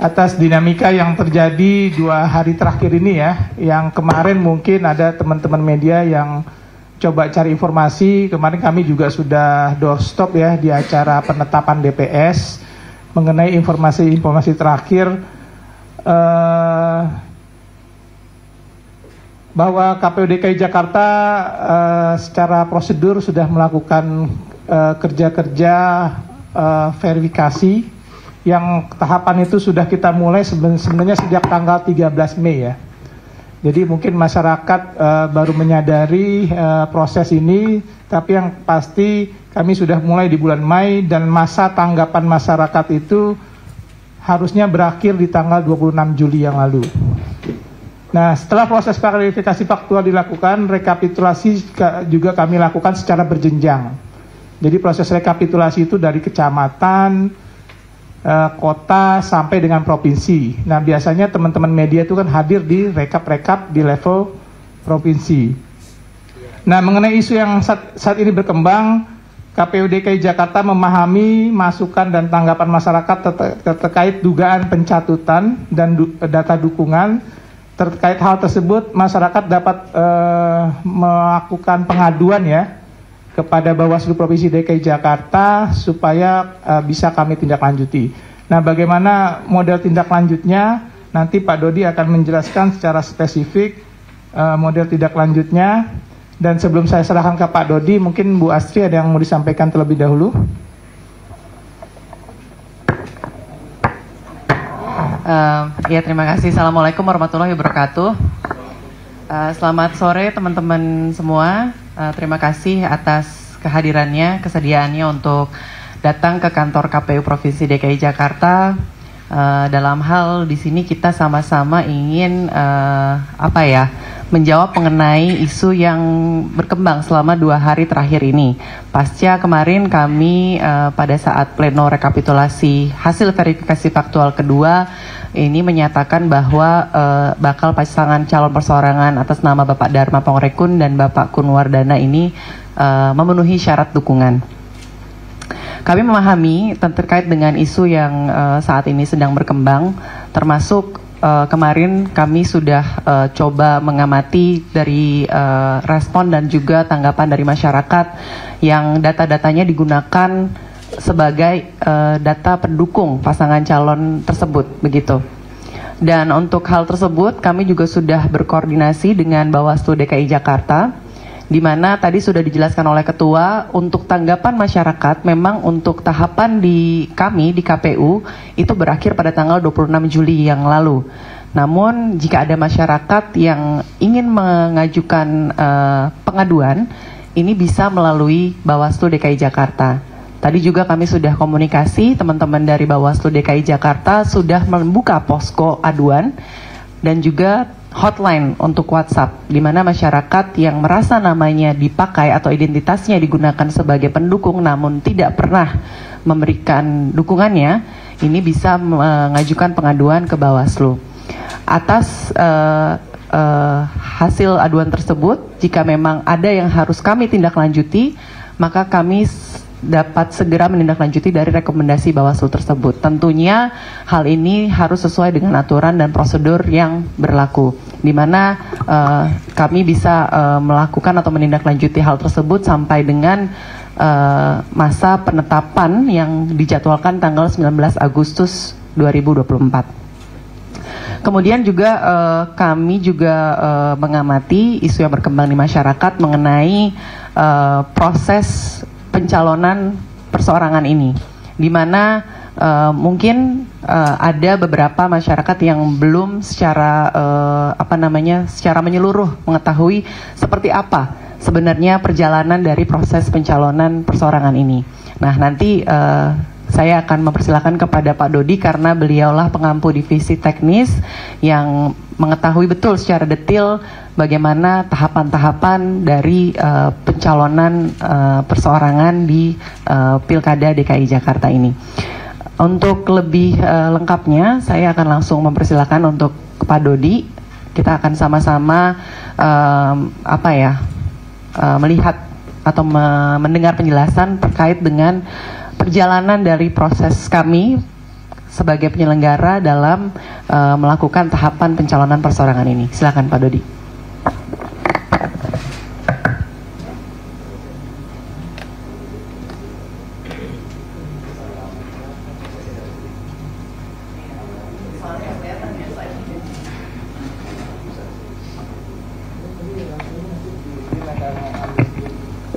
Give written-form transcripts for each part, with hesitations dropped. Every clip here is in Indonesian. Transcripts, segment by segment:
atas dinamika yang terjadi 2 hari terakhir ini ya. Yang kemarin mungkin ada teman-teman media yang coba cari informasi. Kemarin kami juga sudah doorstop ya di acara penetapan DPS mengenai informasi-informasi terakhir bahwa KPU DKI Jakarta secara prosedur sudah melakukan kerja-kerja verifikasi yang tahapan itu sudah kita mulai sebenarnya sejak tanggal 13 Mei ya. Jadi mungkin masyarakat baru menyadari proses ini, tapi yang pasti kami sudah mulai di bulan Mei dan masa tanggapan masyarakat itu harusnya berakhir di tanggal 26 Juli yang lalu. Nah, setelah proses verifikasi faktual dilakukan, rekapitulasi juga kami lakukan secara berjenjang. Jadi proses rekapitulasi itu dari kecamatan, kota, sampai dengan provinsi. Nah, biasanya teman-teman media itu kan hadir di rekap-rekap di level provinsi. Nah, mengenai isu yang saat ini berkembang, KPU DKI Jakarta memahami masukan dan tanggapan masyarakat terkait dugaan pencatutan dan data dukungan. Terkait hal tersebut, masyarakat dapat melakukan pengaduan ya kepada Bawaslu Provinsi DKI Jakarta supaya bisa kami tindak lanjuti. Nah, bagaimana model tindak lanjutnya? Nanti Pak Dodi akan menjelaskan secara spesifik model tindak lanjutnya. Dan sebelum saya serahkan ke Pak Dodi, mungkin Bu Astri ada yang mau disampaikan terlebih dahulu. Ya, terima kasih. Assalamualaikum warahmatullahi wabarakatuh. Selamat sore teman-teman semua. Terima kasih atas kehadirannya, kesediaannya untuk datang ke kantor KPU Provinsi DKI Jakarta. Dalam hal di sini kita sama-sama ingin menjawab mengenai isu yang berkembang selama 2 hari terakhir ini. Pasca kemarin kami pada saat pleno rekapitulasi hasil verifikasi faktual kedua ini menyatakan bahwa bakal pasangan calon perseorangan atas nama Bapak Dharma Pongrekun dan Bapak Kunwardana ini memenuhi syarat dukungan. Kami memahami terkait dengan isu yang saat ini sedang berkembang, termasuk kemarin kami sudah coba mengamati dari respon dan juga tanggapan dari masyarakat yang data-datanya digunakan sebagai data pendukung pasangan calon tersebut, begitu. Dan untuk hal tersebut kami juga sudah berkoordinasi dengan Bawaslu DKI Jakarta, di mana tadi sudah dijelaskan oleh Ketua, untuk tanggapan masyarakat memang untuk tahapan di kami di KPU itu berakhir pada tanggal 26 Juli yang lalu. Namun jika ada masyarakat yang ingin mengajukan pengaduan, ini bisa melalui Bawaslu DKI Jakarta. Tadi juga kami sudah komunikasi, teman-teman dari Bawaslu DKI Jakarta sudah membuka posko aduan dan juga hotline untuk WhatsApp, di mana masyarakat yang merasa namanya dipakai atau identitasnya digunakan sebagai pendukung namun tidak pernah memberikan dukungannya, ini bisa mengajukan pengaduan ke Bawaslu. Atas hasil aduan tersebut, jika memang ada yang harus kami tindak lanjuti, maka kami dapat segera menindaklanjuti dari rekomendasi Bawaslu tersebut. Tentunya hal ini harus sesuai dengan aturan dan prosedur yang berlaku, di mana kami bisa melakukan atau menindaklanjuti hal tersebut sampai dengan masa penetapan yang dijadwalkan tanggal 19 Agustus 2024. Kemudian juga kami juga mengamati isu yang berkembang di masyarakat mengenai proses pencalonan perseorangan ini, di mana mungkin ada beberapa masyarakat yang belum secara secara menyeluruh mengetahui seperti apa sebenarnya perjalanan dari proses pencalonan perseorangan ini. Nah, nanti saya akan mempersilahkan kepada Pak Dodi karena beliaulah pengampu divisi teknis yang mengetahui betul secara detail bagaimana tahapan-tahapan dari pencalonan perseorangan di Pilkada DKI Jakarta ini. Untuk lebih lengkapnya, saya akan langsung mempersilahkan untuk Pak Dodi. Kita akan sama-sama melihat atau mendengar penjelasan terkait dengan perjalanan dari proses kami sebagai penyelenggara dalam melakukan tahapan pencalonan perseorangan ini. Silakan Pak Dodi.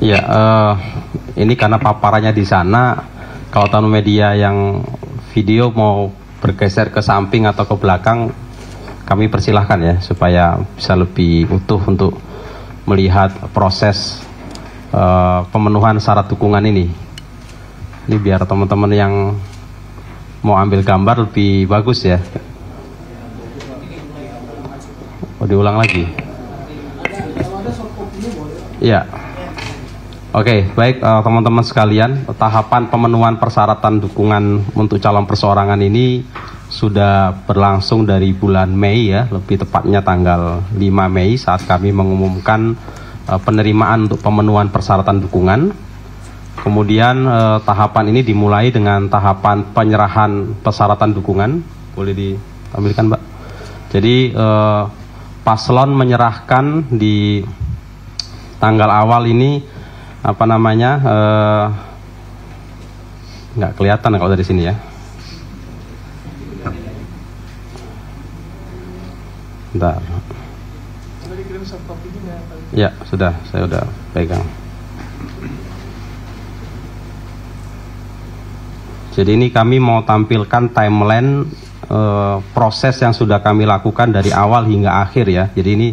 Ya, ini karena paparannya di sana, kalau tamu media yang video mau bergeser ke samping atau ke belakang, kami persilahkan ya, supaya bisa lebih utuh untuk melihat proses pemenuhan syarat dukungan ini. Ini biar teman-teman yang mau ambil gambar lebih bagus ya. Oh, diulang lagi. Ya. Oke, baik teman-teman sekalian, tahapan pemenuhan persyaratan dukungan untuk calon perseorangan ini sudah berlangsung dari bulan Mei ya, lebih tepatnya tanggal 5 Mei saat kami mengumumkan penerimaan untuk pemenuhan persyaratan dukungan. Kemudian tahapan ini dimulai dengan tahapan penyerahan persyaratan dukungan. Boleh ditampilkan, Mbak? Jadi paslon menyerahkan di tanggal awal ini nggak kelihatan kalau dari sini ya. Bentar. Ya, sudah, saya udah pegang. Jadi ini kami mau tampilkan timeline proses yang sudah kami lakukan dari awal hingga akhir ya. Jadi ini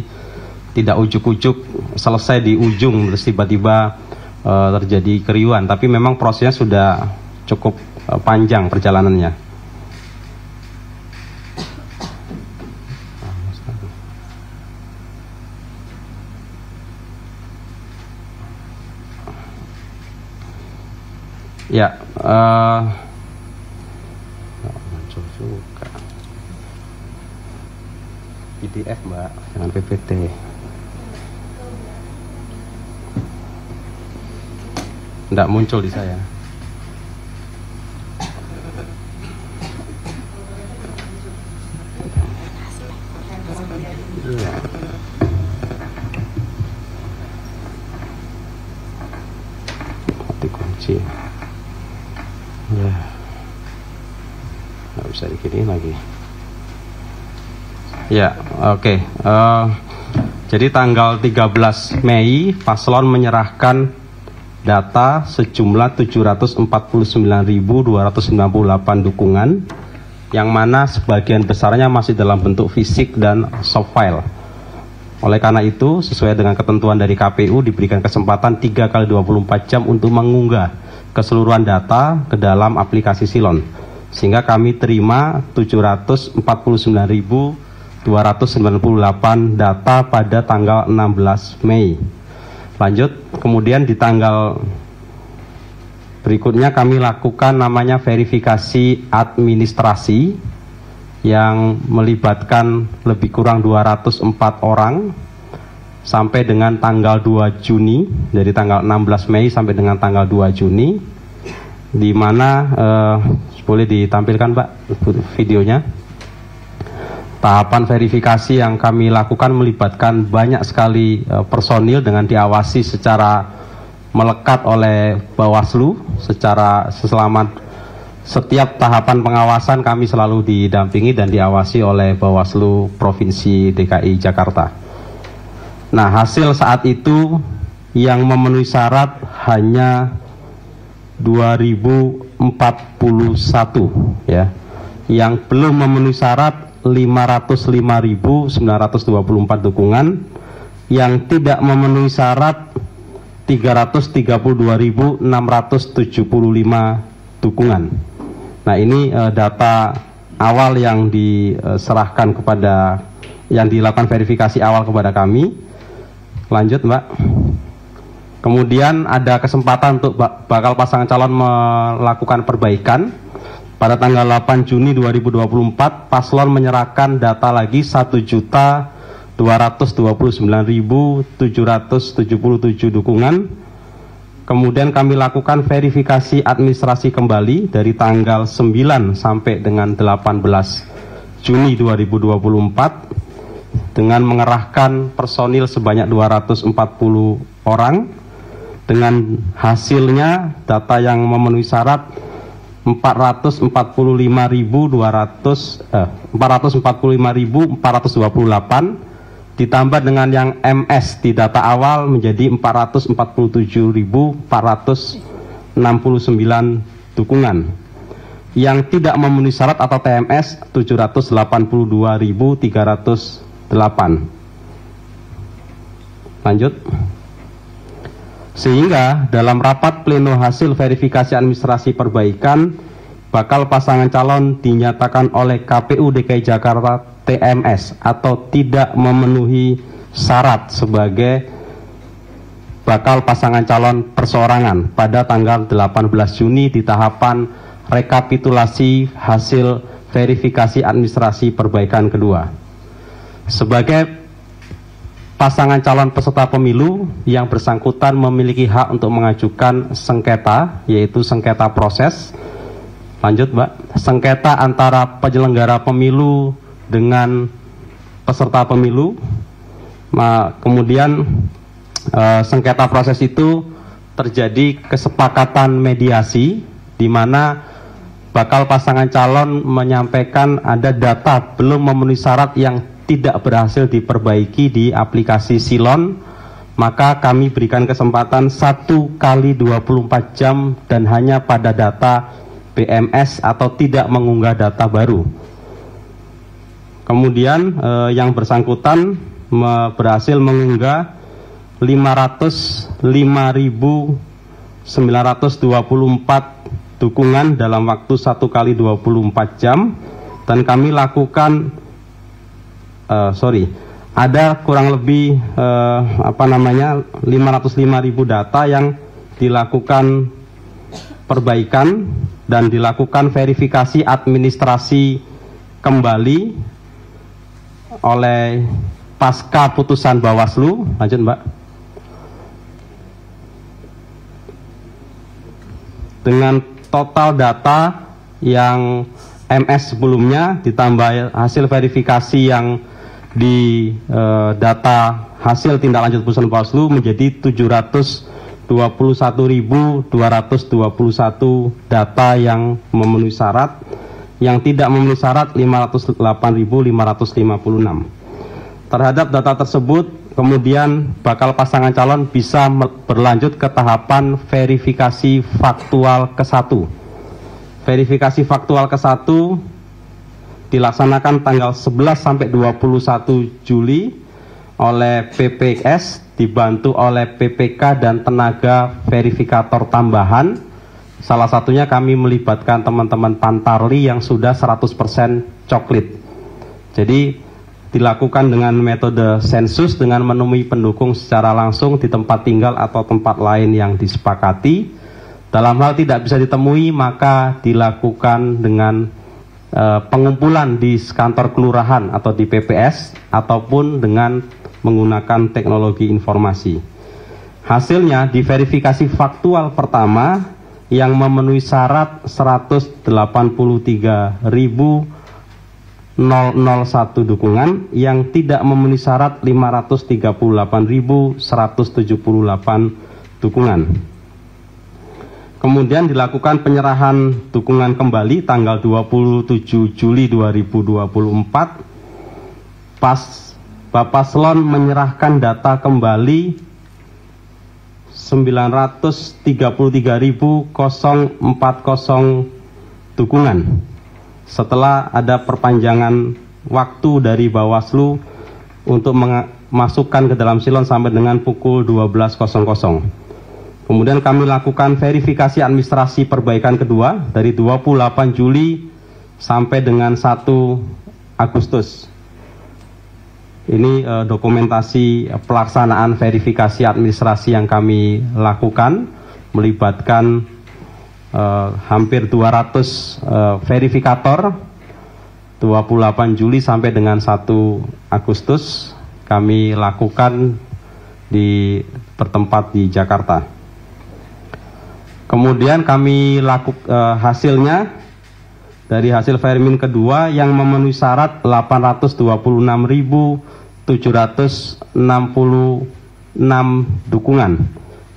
tidak ujuk-ujuk selesai di ujung terus tiba-tiba terjadi keriuhan, tapi memang prosesnya sudah cukup panjang perjalanannya. Ya, muncul juga PDF Mbak, jangan PPT. Tidak muncul di saya. Iya. Mati kunci. Ya. Nggak bisa digini lagi. Ya, oke. Jadi tanggal 13 Mei paslon menyerahkan data sejumlah 749.298 dukungan, yang mana sebagian besarnya masih dalam bentuk fisik dan soft file. Oleh karena itu, sesuai dengan ketentuan dari KPU, diberikan kesempatan 3 kali 24 jam untuk mengunggah keseluruhan data ke dalam aplikasi Silon. Sehingga kami terima 749.298 data pada tanggal 16 Mei. Lanjut, kemudian di tanggal berikutnya kami lakukan namanya verifikasi administrasi yang melibatkan lebih kurang 204 orang sampai dengan tanggal 2 Juni, dari tanggal 16 Mei sampai dengan tanggal 2 Juni, di mana boleh ditampilkan Pak videonya. Tahapan verifikasi yang kami lakukan melibatkan banyak sekali personil dengan diawasi secara melekat oleh Bawaslu. Selama setiap tahapan pengawasan kami selalu didampingi dan diawasi oleh Bawaslu Provinsi DKI Jakarta. Nah, hasil saat itu yang memenuhi syarat hanya 2041 ya. Yang belum memenuhi syarat 505.924 dukungan, yang tidak memenuhi syarat 332.675 dukungan. Nah, ini data awal yang diserahkan kepada, yang dilakukan verifikasi awal kepada kami. Lanjut Mbak. Kemudian ada kesempatan untuk bakal pasangan calon melakukan perbaikan. Pada tanggal 8 Juni 2024, paslon menyerahkan data lagi 1.229.777 dukungan, Kemudian kami lakukan verifikasi administrasi kembali dari tanggal 9 sampai dengan 18 Juni 2024 dengan mengerahkan personil sebanyak 240 orang. Dengan hasilnya data yang memenuhi syarat 445.428 ditambah dengan yang MS di data awal menjadi 447.469 dukungan. Yang tidak memenuhi syarat atau TMS 782.308. Lanjut. Sehingga dalam rapat pleno hasil verifikasi administrasi perbaikan, bakal pasangan calon dinyatakan oleh KPU DKI Jakarta TMS atau tidak memenuhi syarat sebagai bakal pasangan calon perseorangan pada tanggal 18 Juni di tahapan rekapitulasi hasil verifikasi administrasi perbaikan kedua. Sebagai pasangan calon peserta pemilu yang bersangkutan memiliki hak untuk mengajukan sengketa, yaitu sengketa proses. Lanjut, Mbak. Sengketa antara penyelenggara pemilu dengan peserta pemilu. Kemudian sengketa proses itu terjadi kesepakatan mediasi di mana bakal pasangan calon menyampaikan ada data belum memenuhi syarat yang tidak berhasil diperbaiki di aplikasi Silon, maka kami berikan kesempatan 1 kali 24 jam dan hanya pada data BMS atau tidak mengunggah data baru. Kemudian yang bersangkutan berhasil mengunggah 505.924 dukungan dalam waktu 1 kali 24 jam dan kami lakukan ada kurang lebih 505.000 data yang dilakukan perbaikan dan dilakukan verifikasi administrasi kembali oleh pasca putusan Bawaslu. Lanjut, Mbak. Dengan total data yang MS sebelumnya ditambah hasil verifikasi yang di data hasil tindak lanjut putusan Bawaslu menjadi 721.221 data yang memenuhi syarat. Yang tidak memenuhi syarat 508.556. Terhadap data tersebut, kemudian bakal pasangan calon bisa berlanjut ke tahapan verifikasi faktual ke-1. Verifikasi faktual ke-1 dilaksanakan tanggal 11 sampai 21 Juli oleh PPS dibantu oleh PPK dan tenaga verifikator tambahan. Salah satunya kami melibatkan teman-teman Pantarli yang sudah 100% coklit. Jadi dilakukan dengan metode sensus dengan menemui pendukung secara langsung di tempat tinggal atau tempat lain yang disepakati. Dalam hal tidak bisa ditemui maka dilakukan dengan pengumpulan di kantor kelurahan atau di PPS ataupun dengan menggunakan teknologi informasi. Hasilnya di verifikasi faktual pertama yang memenuhi syarat 183.001 dukungan, yang tidak memenuhi syarat 538.178 dukungan. Kemudian dilakukan penyerahan dukungan kembali tanggal 27 Juli 2024. Bapak Slon menyerahkan data kembali 933.040 dukungan setelah ada perpanjangan waktu dari Bawaslu untuk memasukkan ke dalam Silon sampai dengan pukul 12.00. Kemudian kami lakukan verifikasi administrasi perbaikan kedua dari 28 Juli sampai dengan 1 Agustus. Ini dokumentasi pelaksanaan verifikasi administrasi yang kami lakukan, melibatkan hampir 200 verifikator. 28 Juli sampai dengan 1 Agustus kami lakukan bertempat di Jakarta. Kemudian kami hasilnya dari hasil Vermin kedua yang memenuhi syarat 826.766 dukungan,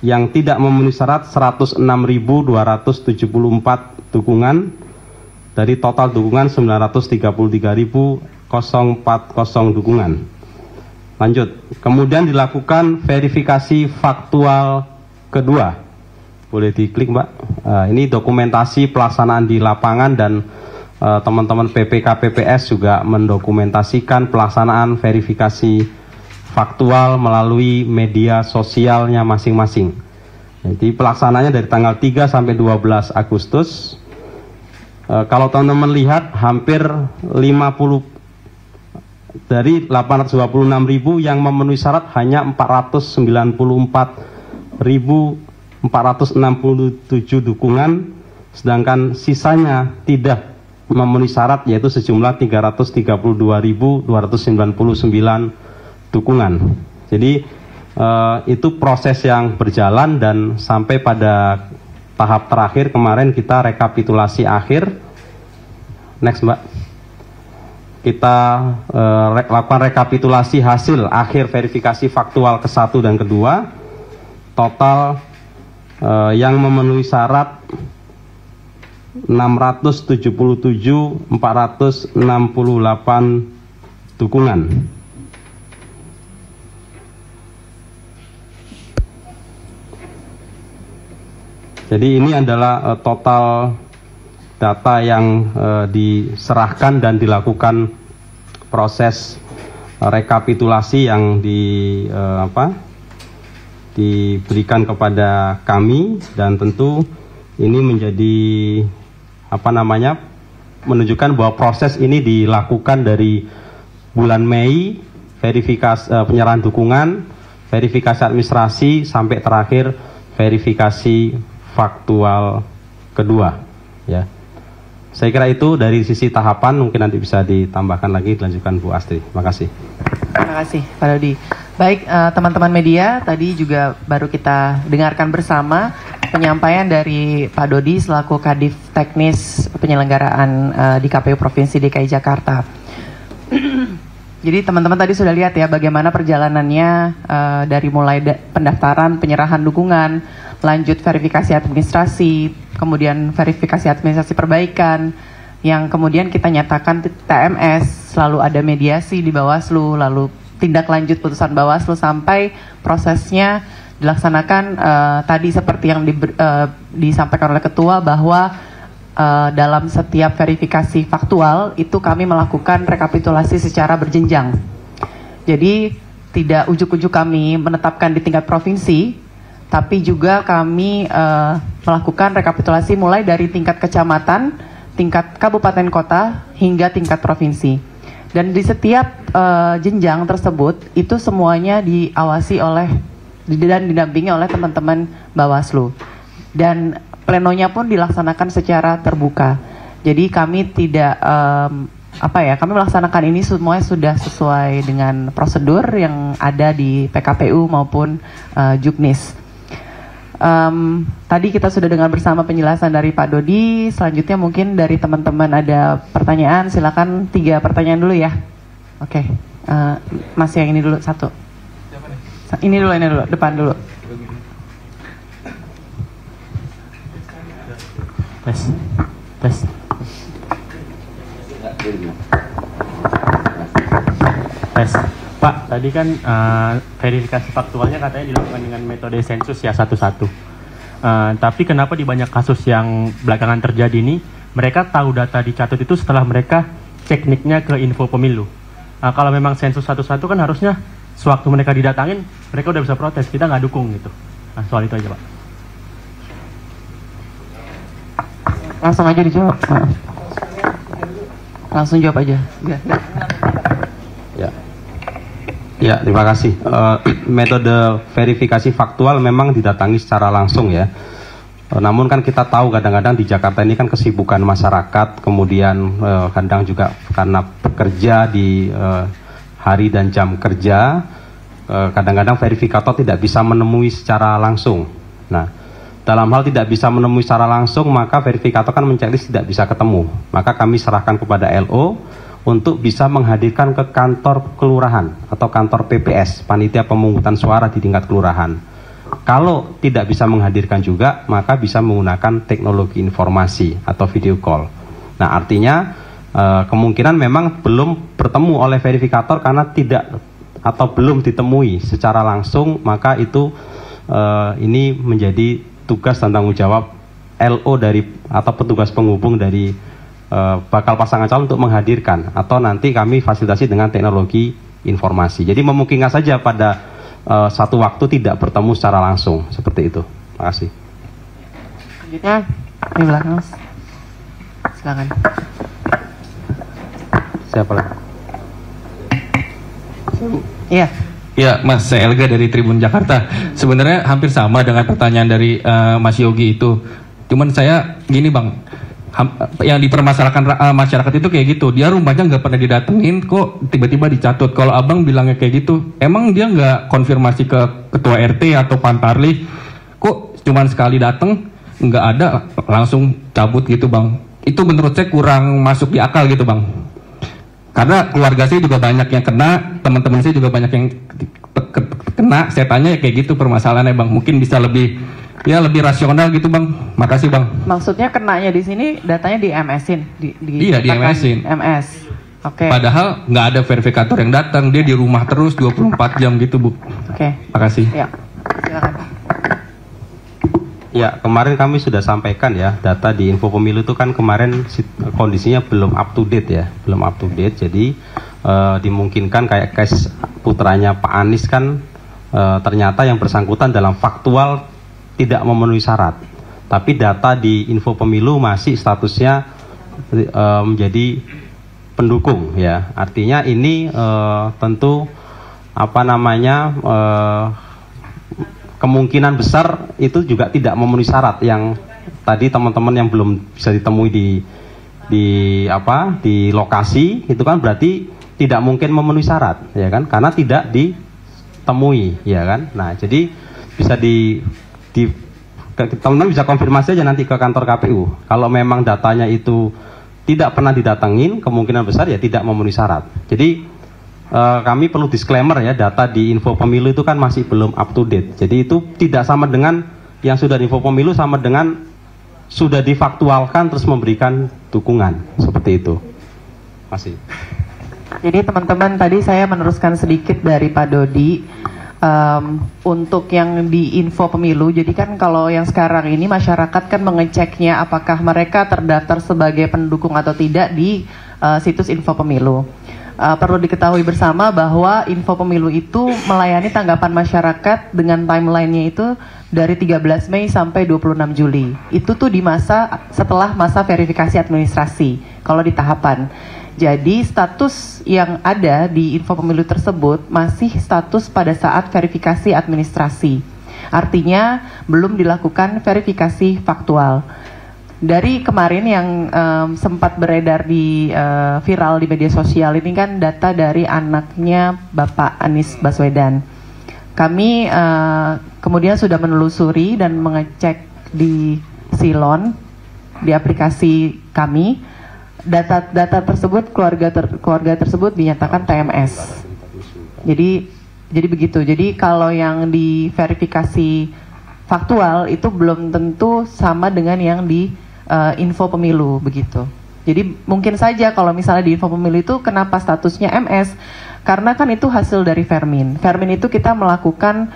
yang tidak memenuhi syarat 106.274 dukungan, dari total dukungan 933.040 dukungan. Lanjut, kemudian dilakukan verifikasi faktual kedua. Boleh diklik Mbak. Ini dokumentasi pelaksanaan di lapangan, dan teman-teman PPK PPS juga mendokumentasikan pelaksanaan verifikasi faktual melalui media sosialnya masing-masing. Jadi pelaksanaannya dari tanggal 3 sampai 12 Agustus. Kalau teman-teman lihat, hampir 50 dari 826.000 yang memenuhi syarat hanya 494.467 dukungan, sedangkan sisanya tidak memenuhi syarat, yaitu sejumlah 332.299 dukungan. Jadi itu proses yang berjalan, dan sampai pada tahap terakhir kemarin kita rekapitulasi akhir. Next Mbak. Kita lakukan rekapitulasi hasil akhir verifikasi faktual ke-1 dan kedua. Total yang memenuhi syarat 677.468 dukungan. Jadi ini adalah total data yang diserahkan dan dilakukan proses rekapitulasi yang diberikan kepada kami, dan tentu ini menjadi menunjukkan bahwa proses ini dilakukan dari bulan Mei, verifikasi penyerahan dukungan, verifikasi administrasi, sampai terakhir verifikasi faktual kedua, ya. Saya kira itu dari sisi tahapan, mungkin nanti bisa ditambahkan lagi, dilanjutkan Bu Astri. Terima kasih. Terima kasih Pak Dodi. Baik, teman-teman media, tadi juga baru kita dengarkan bersama penyampaian dari Pak Dodi selaku Kadif Teknis Penyelenggaraan di KPU Provinsi DKI Jakarta. Jadi teman-teman tadi sudah lihat ya bagaimana perjalanannya dari mulai pendaftaran, penyerahan dukungan, lanjut verifikasi administrasi, kemudian verifikasi administrasi perbaikan, yang kemudian kita nyatakan TMS, selalu ada mediasi di Bawaslu, lalu tindak lanjut putusan Bawaslu, sampai prosesnya dilaksanakan tadi seperti yang disampaikan oleh Ketua, bahwa dalam setiap verifikasi faktual itu kami melakukan rekapitulasi secara berjenjang. Jadi tidak ujuk-ujuk kami menetapkan di tingkat provinsi, tapi juga kami melakukan rekapitulasi mulai dari tingkat kecamatan, tingkat kabupaten kota, hingga tingkat provinsi. Dan di setiap jenjang tersebut itu semuanya diawasi oleh dan didampingi oleh teman-teman Bawaslu. Dan plenonya pun dilaksanakan secara terbuka. Jadi kami tidak kami melaksanakan ini semuanya sudah sesuai dengan prosedur yang ada di PKPU maupun Juknis. Tadi kita sudah dengar bersama penjelasan dari Pak Dodi. Selanjutnya mungkin dari teman-teman ada pertanyaan, silakan 3 pertanyaan dulu ya. Oke, Mas yang ini dulu satu. Ini dulu, depan dulu. Tes. Pak, tadi kan verifikasi faktualnya katanya dilakukan dengan metode sensus ya satu-satu. Tapi kenapa di banyak kasus yang belakangan terjadi ini, mereka tahu data dicatut itu setelah mereka cek nicknya ke info pemilu. Kalau memang sensus satu-satu kan harusnya sewaktu mereka didatangin, mereka udah bisa protes, kita nggak dukung gitu. Soal itu aja Pak. Langsung aja dijawab. Langsung jawab aja. Ya, terima kasih. Metode verifikasi faktual memang didatangi secara langsung ya. Namun kan kita tahu kadang-kadang di Jakarta ini kan kesibukan masyarakat, kemudian kadang juga karena bekerja di hari dan jam kerja, kadang-kadang verifikator tidak bisa menemui secara langsung. Nah, dalam hal tidak bisa menemui secara langsung, maka verifikator kan menceklis tidak bisa ketemu. Maka kami serahkan kepada LO untuk bisa menghadirkan ke kantor kelurahan atau kantor PPS, panitia pemungutan suara di tingkat kelurahan. Kalau tidak bisa menghadirkan juga, maka bisa menggunakan teknologi informasi atau video call. Nah, artinya kemungkinan memang belum bertemu oleh verifikator karena tidak atau belum ditemui secara langsung, maka itu ini menjadi tugas dan tanggung jawab LO dari atau petugas penghubung dari bakal pasangan calon untuk menghadirkan, atau nanti kami fasilitasi dengan teknologi informasi. Jadi memungkinkan saja pada satu waktu tidak bertemu secara langsung, seperti itu. Terima kasih. Selanjutnya di belakang, Mas. Silakan. Siapa lagi? Iya. Ya, Mas, saya Elga dari Tribun Jakarta. Sebenarnya hampir sama dengan pertanyaan dari Mas Yogi itu. Cuman saya gini, Bang, yang dipermasalahkan masyarakat itu kayak gitu. Dia rumahnya nggak pernah didatengin, kok tiba-tiba dicatut. Kalau Abang bilangnya kayak gitu, emang dia nggak konfirmasi ke Ketua RT atau Pantarlih? Kok cuman sekali datang, nggak ada, langsung cabut gitu, Bang. Itu menurut saya kurang masuk di akal gitu, Bang. Karena keluarga saya juga banyak yang kena, teman-teman saya juga banyak yang kena. Saya tanya ya kayak gitu permasalahannya, Bang. Mungkin bisa lebih rasional gitu, Bang. Makasih, Bang. Maksudnya kenanya di sini datanya di MS-in? Iya, di MS-in. MS. Oke. Padahal nggak ada verifikator yang datang, dia di rumah terus 24 jam gitu, Bu. Oke. Makasih. Ya, silakan. Ya, kemarin kami sudah sampaikan ya, data di info pemilu itu kan kemarin kondisinya belum up to date ya, belum up to date. Jadi dimungkinkan kayak case putranya Pak Anies kan ternyata yang bersangkutan dalam faktual tidak memenuhi syarat. Tapi data di info pemilu masih statusnya menjadi pendukung ya. Artinya ini tentu kemungkinan besar itu juga tidak memenuhi syarat yang tadi teman-teman yang belum bisa ditemui di lokasi itu kan berarti tidak mungkin memenuhi syarat ya kan, karena tidak ditemui ya kan. Nah, jadi bisa teman-teman bisa konfirmasi aja nanti ke kantor KPU. Kalau memang datanya itu tidak pernah didatengin, kemungkinan besar ya tidak memenuhi syarat. Jadi kami perlu disclaimer ya, data di info pemilu itu kan masih belum up to date. Jadi itu tidak sama dengan yang sudah di info pemilu, sama dengan sudah difaktualkan terus memberikan dukungan seperti itu. Masih. Jadi teman-teman, tadi saya meneruskan sedikit dari Pak Dodi untuk yang di info pemilu. Jadi kan kalau yang sekarang ini masyarakat kan mengeceknya apakah mereka terdaftar sebagai pendukung atau tidak di situs info pemilu. Perlu diketahui bersama bahwa info pemilu itu melayani tanggapan masyarakat dengan timelinenya itu dari 13 Mei sampai 26 Juli. Itu tuh di masa setelah masa verifikasi administrasi, kalau di tahapan. Jadi status yang ada di info pemilu tersebut masih status pada saat verifikasi administrasi. Artinya belum dilakukan verifikasi faktual. Dari kemarin yang sempat beredar di viral di media sosial ini kan data dari anaknya Bapak Anies Baswedan. Kami kemudian sudah menelusuri dan mengecek di Silon, di aplikasi kami, data tersebut keluarga tersebut dinyatakan TMS. Jadi begitu. Jadi kalau yang di verifikasi faktual itu belum tentu sama dengan yang di info pemilu begitu. Jadi mungkin saja kalau misalnya di info pemilu itu kenapa statusnya MS, karena kan itu hasil dari Vermin. Vermin itu kita melakukan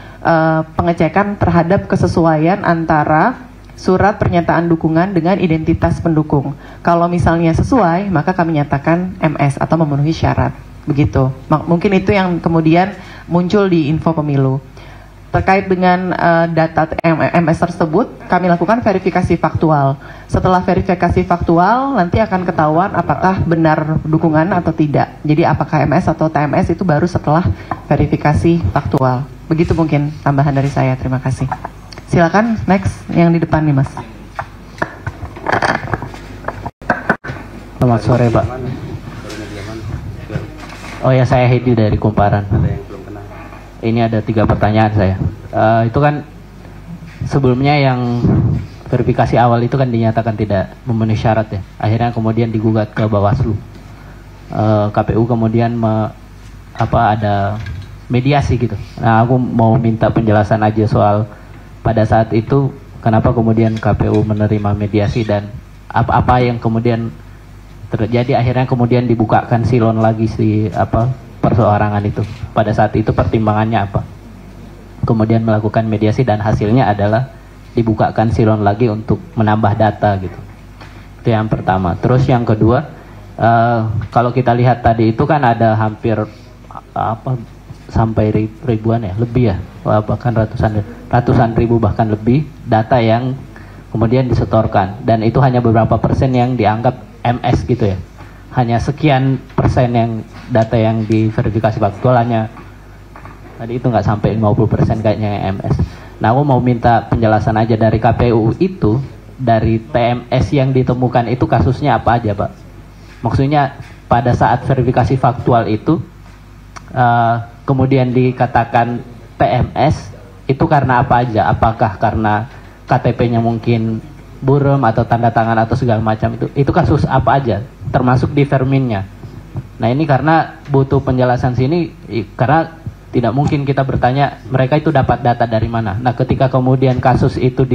pengecekan terhadap kesesuaian antara surat pernyataan dukungan dengan identitas pendukung. Kalau misalnya sesuai, maka kami nyatakan MS atau memenuhi syarat. Begitu. Mungkin itu yang kemudian muncul di info pemilu. Terkait dengan data MS tersebut, kami lakukan verifikasi faktual. Setelah verifikasi faktual, nanti akan ketahuan apakah benar dukungan atau tidak. Jadi apakah MS atau TMS itu baru setelah verifikasi faktual. Begitu mungkin tambahan dari saya. Terima kasih. Silakan next yang di depan nih, Mas. Selamat sore, Pak. Oh ya, saya Hedi dari Kumparan. Ini ada 3 pertanyaan saya. Itu kan sebelumnya yang verifikasi awal itu kan dinyatakan tidak memenuhi syarat ya. Akhirnya kemudian digugat ke Bawaslu. KPU kemudian ada mediasi gitu. Nah, aku mau minta penjelasan aja soal pada saat itu kenapa kemudian KPU menerima mediasi dan apa yang kemudian terjadi akhirnya kemudian dibukakan silon lagi perseorangan itu. Pada saat itu pertimbangannya apa? Kemudian melakukan mediasi dan hasilnya adalah dibukakan silon lagi untuk menambah data gitu. Itu yang pertama. Terus yang kedua, kalau kita lihat tadi itu kan ada hampir sampai ribuan ya, lebih ya, bahkan ratusan ribu bahkan lebih data yang kemudian disetorkan, dan itu hanya beberapa persen yang dianggap MS gitu ya. Hanya sekian persen yang data yang diverifikasi faktual, hanya tadi itu nggak sampai 50% kayaknya yang MS. Nah, aku mau minta penjelasan aja dari KPU itu, dari TMS yang ditemukan itu kasusnya apa aja, Pak? Maksudnya pada saat verifikasi faktual itu kemudian dikatakan TMS itu karena apa aja? Apakah karena KTP-nya mungkin buram atau tanda tangan atau segala macam itu kasus apa aja? Termasuk di Verminnya. Nah, ini karena butuh penjelasan sini, karena tidak mungkin kita bertanya mereka itu dapat data dari mana. Nah, ketika kemudian kasus itu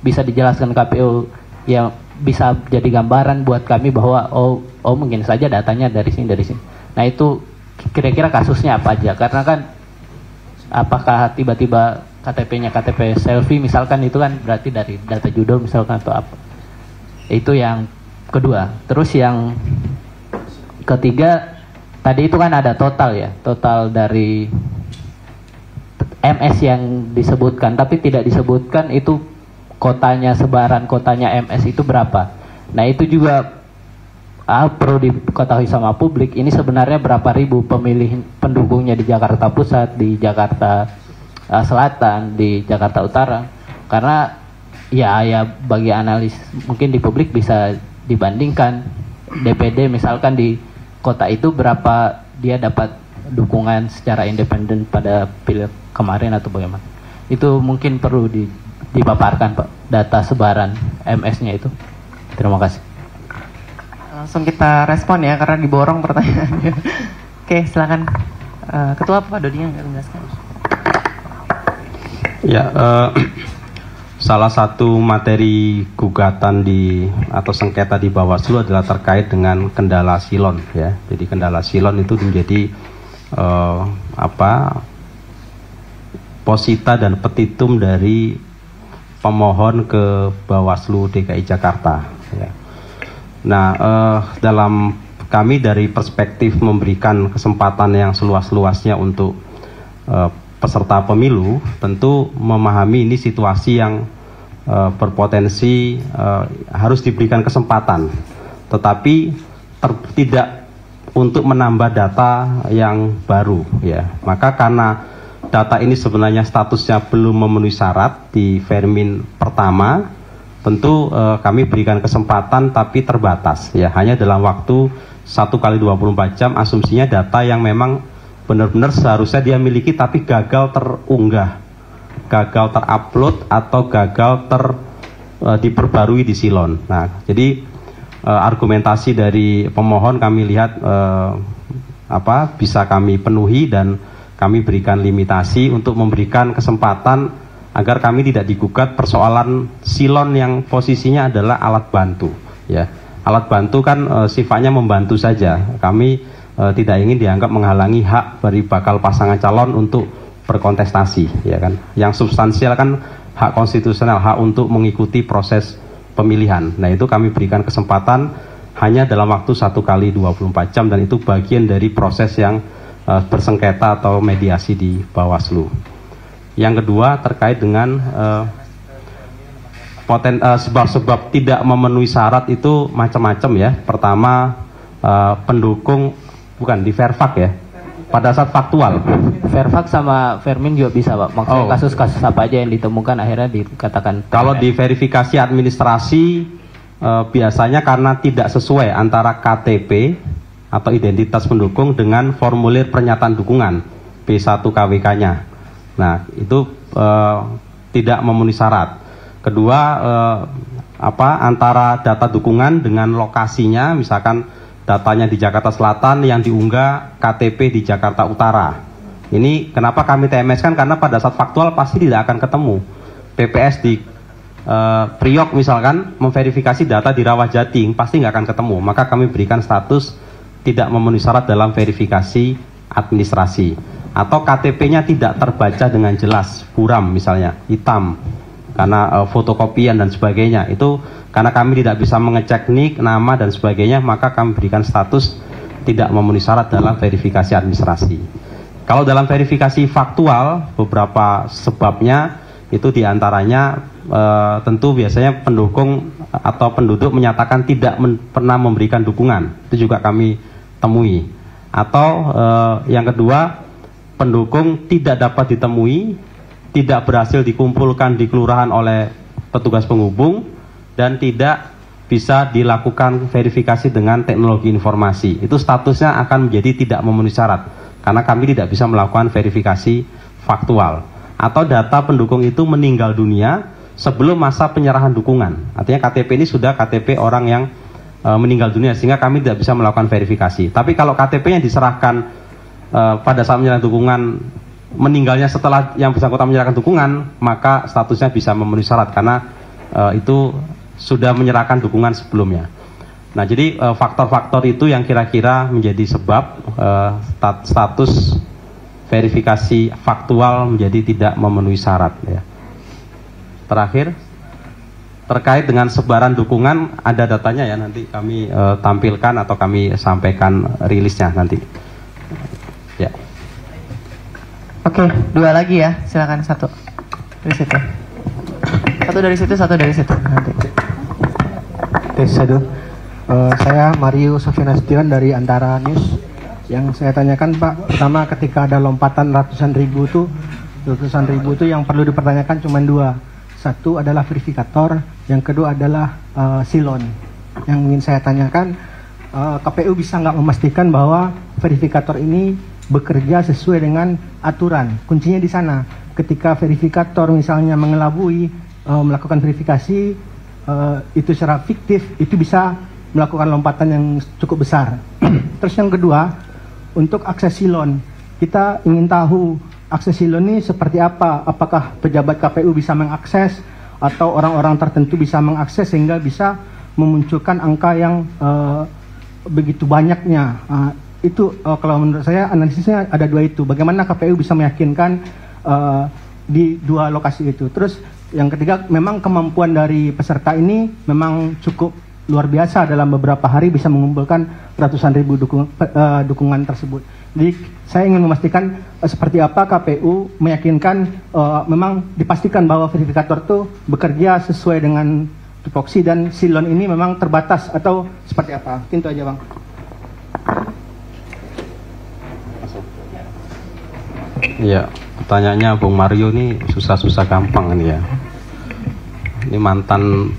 bisa dijelaskan KPU, ya bisa jadi gambaran buat kami bahwa oh mungkin saja datanya dari sini. Nah, itu kira-kira kasusnya apa aja? Karena kan apakah tiba-tiba KTP-nya KTP selfie misalkan, itu kan berarti dari data judul misalkan atau apa. Itu yang kedua. Terus yang ketiga, tadi itu kan ada total ya, total dari MS yang disebutkan, tapi tidak disebutkan itu kotanya, sebaran kotanya MS itu berapa. Nah, itu juga perlu diketahui sama publik, ini sebenarnya berapa ribu pemilih pendukungnya di Jakarta Pusat, di Jakarta Selatan, di Jakarta Utara. Karena ya bagi analis mungkin di publik bisa dibandingkan DPD misalkan di kota itu berapa dia dapat dukungan secara independen pada pilih kemarin atau bagaimana. Itu mungkin perlu dipaparkan, Pak, data sebaran MS-nya itu. Terima kasih. Langsung kita respon ya, karena diborong pertanyaannya. Oke, silakan Ketua Pak Dodi yang akan menjelaskan. Ya, salah satu materi gugatan atau sengketa di Bawaslu adalah terkait dengan kendala silon ya. Jadi kendala silon itu menjadi posita dan petitum dari pemohon ke Bawaslu DKI Jakarta ya. Nah, dalam kami dari perspektif memberikan kesempatan yang seluas-luasnya untuk peserta pemilu, tentu memahami ini situasi yang berpotensi harus diberikan kesempatan, tetapi tidak untuk menambah data yang baru ya. Maka karena data ini sebenarnya statusnya belum memenuhi syarat di Vermin pertama, tentu kami berikan kesempatan tapi terbatas ya, hanya dalam waktu 1 kali 24 jam. Asumsinya data yang memang benar-benar seharusnya dia miliki tapi gagal terunggah, gagal terupload atau gagal diperbarui di silon. Nah, jadi argumentasi dari pemohon kami lihat bisa kami penuhi, dan kami berikan limitasi untuk memberikan kesempatan agar kami tidak digugat persoalan silon yang posisinya adalah alat bantu ya. Alat bantu kan sifatnya membantu saja. Kami tidak ingin dianggap menghalangi hak dari bakal pasangan calon untuk berkontestasi ya kan. Yang substansial kan hak konstitusional, hak untuk mengikuti proses pemilihan. Nah, itu kami berikan kesempatan hanya dalam waktu 1 kali 24 jam, dan itu bagian dari proses yang bersengketa atau mediasi di Bawaslu. Yang kedua terkait dengan sebab-sebab tidak memenuhi syarat itu macam-macam ya. Pertama, pendukung bukan di Verfak ya, pada saat faktual. Verfak sama Vermin juga bisa, Pak. Maksudnya kasus-kasus apa aja yang ditemukan akhirnya dikatakan. Kalau di verifikasi administrasi biasanya karena tidak sesuai antara KTP atau identitas pendukung dengan formulir pernyataan dukungan P1 KWK-nya. Nah, itu tidak memenuhi syarat. Kedua, antara data dukungan dengan lokasinya, misalkan datanya di Jakarta Selatan yang diunggah KTP di Jakarta Utara. Ini kenapa kami TMS kan, karena pada saat faktual pasti tidak akan ketemu. PPS di Priok misalkan memverifikasi data di Rawajati pasti nggak akan ketemu, maka kami berikan status tidak memenuhi syarat dalam verifikasi administrasi. Atau KTP-nya tidak terbaca dengan jelas, buram misalnya, hitam karena fotokopian dan sebagainya. Itu karena kami tidak bisa mengecek NIK, nama dan sebagainya, maka kami berikan status tidak memenuhi syarat dalam verifikasi administrasi. Kalau dalam verifikasi faktual, beberapa sebabnya itu diantaranya tentu biasanya pendukung atau penduduk menyatakan tidak pernah memberikan dukungan, itu juga kami temui. Atau yang kedua, pendukung tidak dapat ditemui, tidak berhasil dikumpulkan di kelurahan oleh petugas penghubung, dan tidak bisa dilakukan verifikasi dengan teknologi informasi. Itu statusnya akan menjadi tidak memenuhi syarat, karena kami tidak bisa melakukan verifikasi faktual. Atau data pendukung itu meninggal dunia sebelum masa penyerahan dukungan. Artinya KTP ini sudah KTP orang yang meninggal dunia, sehingga kami tidak bisa melakukan verifikasi. Tapi kalau KTP yang diserahkan pada saat menyerahkan dukungan meninggalnya setelah yang bersangkutan menyerahkan dukungan, maka statusnya bisa memenuhi syarat karena itu sudah menyerahkan dukungan sebelumnya. Nah, jadi faktor-faktor itu yang kira-kira menjadi sebab status verifikasi faktual menjadi tidak memenuhi syarat, ya. Terakhir, terkait dengan sebaran dukungan, ada datanya ya, nanti kami tampilkan atau kami sampaikan rilisnya nanti. Ya. Oke, dua lagi ya, silakan satu dari situ. Satu dari situ, satu dari situ. Nanti. Saya Mario Sofianastion dari Antara News. Yang saya tanyakan Pak, pertama ketika ada lompatan ratusan ribu itu yang perlu dipertanyakan cuma dua. Satu adalah verifikator, yang kedua adalah silon. Yang ingin saya tanyakan, KPU bisa nggak memastikan bahwa verifikator ini bekerja sesuai dengan aturan? Kuncinya di sana. Ketika verifikator misalnya mengelabui melakukan verifikasi itu secara fiktif, itu bisa melakukan lompatan yang cukup besar. Terus yang kedua, untuk akses silon, kita ingin tahu akses silon ini seperti apa? Apakah pejabat KPU bisa mengakses atau orang-orang tertentu bisa mengakses sehingga bisa memunculkan angka yang begitu banyaknya? Itu kalau menurut saya analisisnya ada dua itu. Bagaimana KPU bisa meyakinkan di dua lokasi itu? Terus yang ketiga, memang kemampuan dari peserta ini memang cukup luar biasa, dalam beberapa hari bisa mengumpulkan ratusan ribu dukungan tersebut. Jadi saya ingin memastikan seperti apa KPU meyakinkan memang dipastikan bahwa verifikator itu bekerja sesuai dengan tupoksi dan silon ini memang terbatas atau seperti apa. Itu aja Bang. Iya, pertanyaannya Bung Mario ini susah-susah gampang ini ya. Ini mantan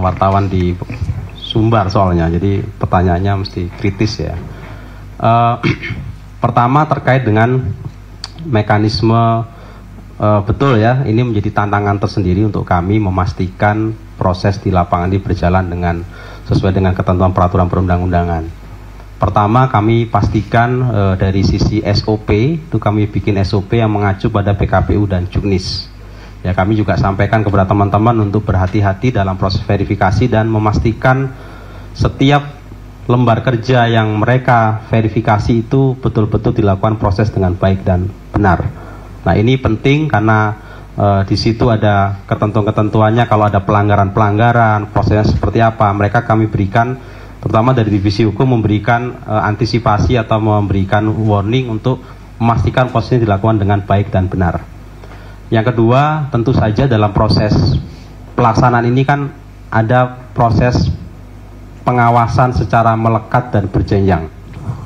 wartawan di Sumbar soalnya, jadi pertanyaannya mesti kritis ya. Pertama terkait dengan mekanisme, betul ya, ini menjadi tantangan tersendiri untuk kami memastikan proses di lapangan ini berjalan dengan sesuai dengan ketentuan peraturan perundang-undangan. Pertama, kami pastikan dari sisi SOP, itu kami bikin SOP yang mengacu pada PKPU dan Juknis. Ya, kami juga sampaikan kepada teman-teman untuk berhati-hati dalam proses verifikasi dan memastikan setiap lembar kerja yang mereka verifikasi itu betul-betul dilakukan proses dengan baik dan benar. Nah, ini penting karena di situ ada ketentuan-ketentuannya, kalau ada pelanggaran-pelanggaran, prosesnya seperti apa, mereka kami berikan, terutama dari divisi hukum, memberikan antisipasi atau memberikan warning untuk memastikan prosesnya dilakukan dengan baik dan benar. Yang kedua, tentu saja dalam proses pelaksanaan ini kan ada proses pengawasan secara melekat dan berjenjang.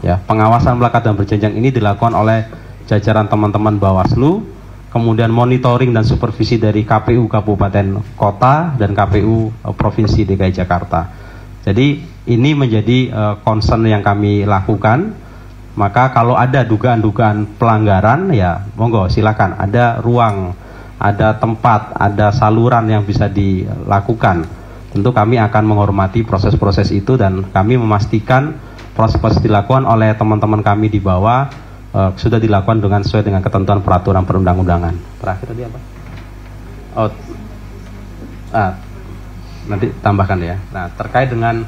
Ya, pengawasan melekat dan berjenjang ini dilakukan oleh jajaran teman-teman Bawaslu, kemudian monitoring dan supervisi dari KPU Kabupaten Kota dan KPU Provinsi DKI Jakarta. Jadi ini menjadi concern yang kami lakukan. Maka kalau ada dugaan-dugaan pelanggaran, ya monggo silakan, ada ruang ada tempat, ada saluran yang bisa dilakukan, tentu kami akan menghormati proses-proses itu dan kami memastikan proses-proses dilakukan oleh teman-teman kami di bawah sudah dilakukan sesuai dengan ketentuan peraturan perundang-undangan. Terakhir tadi apa? Oh, nanti tambahkan ya. Nah, terkait dengan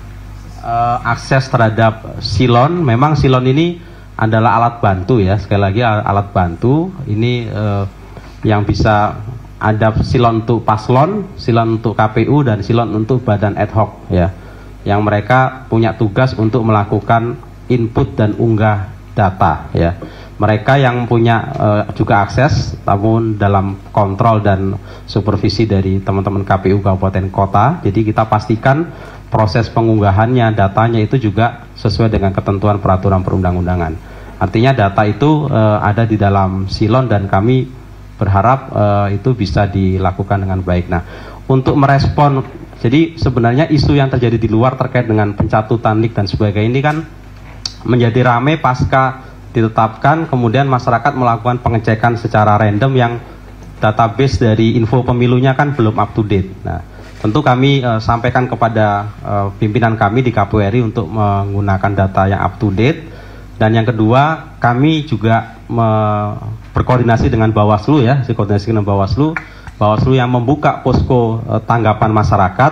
akses terhadap silon, memang silon ini adalah alat bantu ya, sekali lagi alat bantu ini yang bisa ada silon untuk paslon, silon untuk KPU dan silon untuk badan ad hoc ya, yang mereka punya tugas untuk melakukan input dan unggah data ya. Mereka yang punya juga akses, namun dalam kontrol dan supervisi dari teman-teman KPU kabupaten kota. Jadi kita pastikan proses pengunggahannya, datanya itu juga sesuai dengan ketentuan peraturan perundang-undangan. Artinya data itu ada di dalam silon dan kami berharap itu bisa dilakukan dengan baik. Nah, untuk merespon, jadi sebenarnya isu yang terjadi di luar terkait dengan pencatutan NIK dan sebagainya ini kan menjadi ramai pasca ditetapkan, kemudian masyarakat melakukan pengecekan secara random yang database dari info pemilunya kan belum up to date. Nah, tentu kami sampaikan kepada pimpinan kami di KPU RI untuk menggunakan data yang up to date. Dan yang kedua, kami juga berkoordinasi dengan Bawaslu ya, koordinasi dengan Bawaslu yang membuka posko tanggapan masyarakat.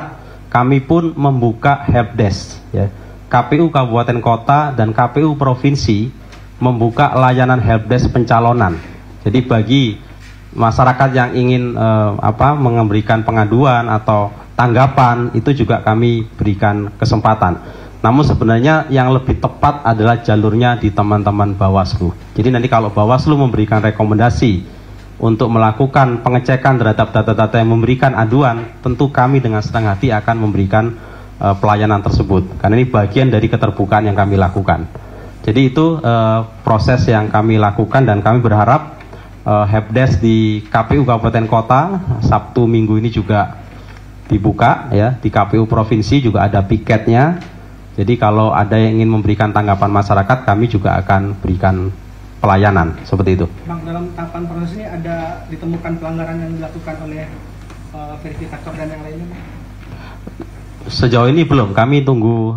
Kami pun membuka helpdesk ya. KPU Kabupaten Kota dan KPU Provinsi membuka layanan helpdesk pencalonan. Jadi bagi masyarakat yang ingin memberikan pengaduan atau tanggapan, itu juga kami berikan kesempatan. Namun sebenarnya yang lebih tepat adalah jalurnya di teman-teman Bawaslu. Jadi nanti kalau Bawaslu memberikan rekomendasi untuk melakukan pengecekan terhadap data-data yang memberikan aduan, tentu kami dengan senang hati akan memberikan pelayanan tersebut. Karena ini bagian dari keterbukaan yang kami lakukan. Jadi itu proses yang kami lakukan dan kami berharap helpdesk di KPU Kabupaten Kota Sabtu Minggu ini juga dibuka ya. Di KPU Provinsi juga ada piketnya. Jadi kalau ada yang ingin memberikan tanggapan masyarakat, kami juga akan berikan pelayanan seperti itu. Bang, dalam tahapan proses ini ada ditemukan pelanggaran yang dilakukan oleh verifikator dan yang lainnya? Sejauh ini belum, kami tunggu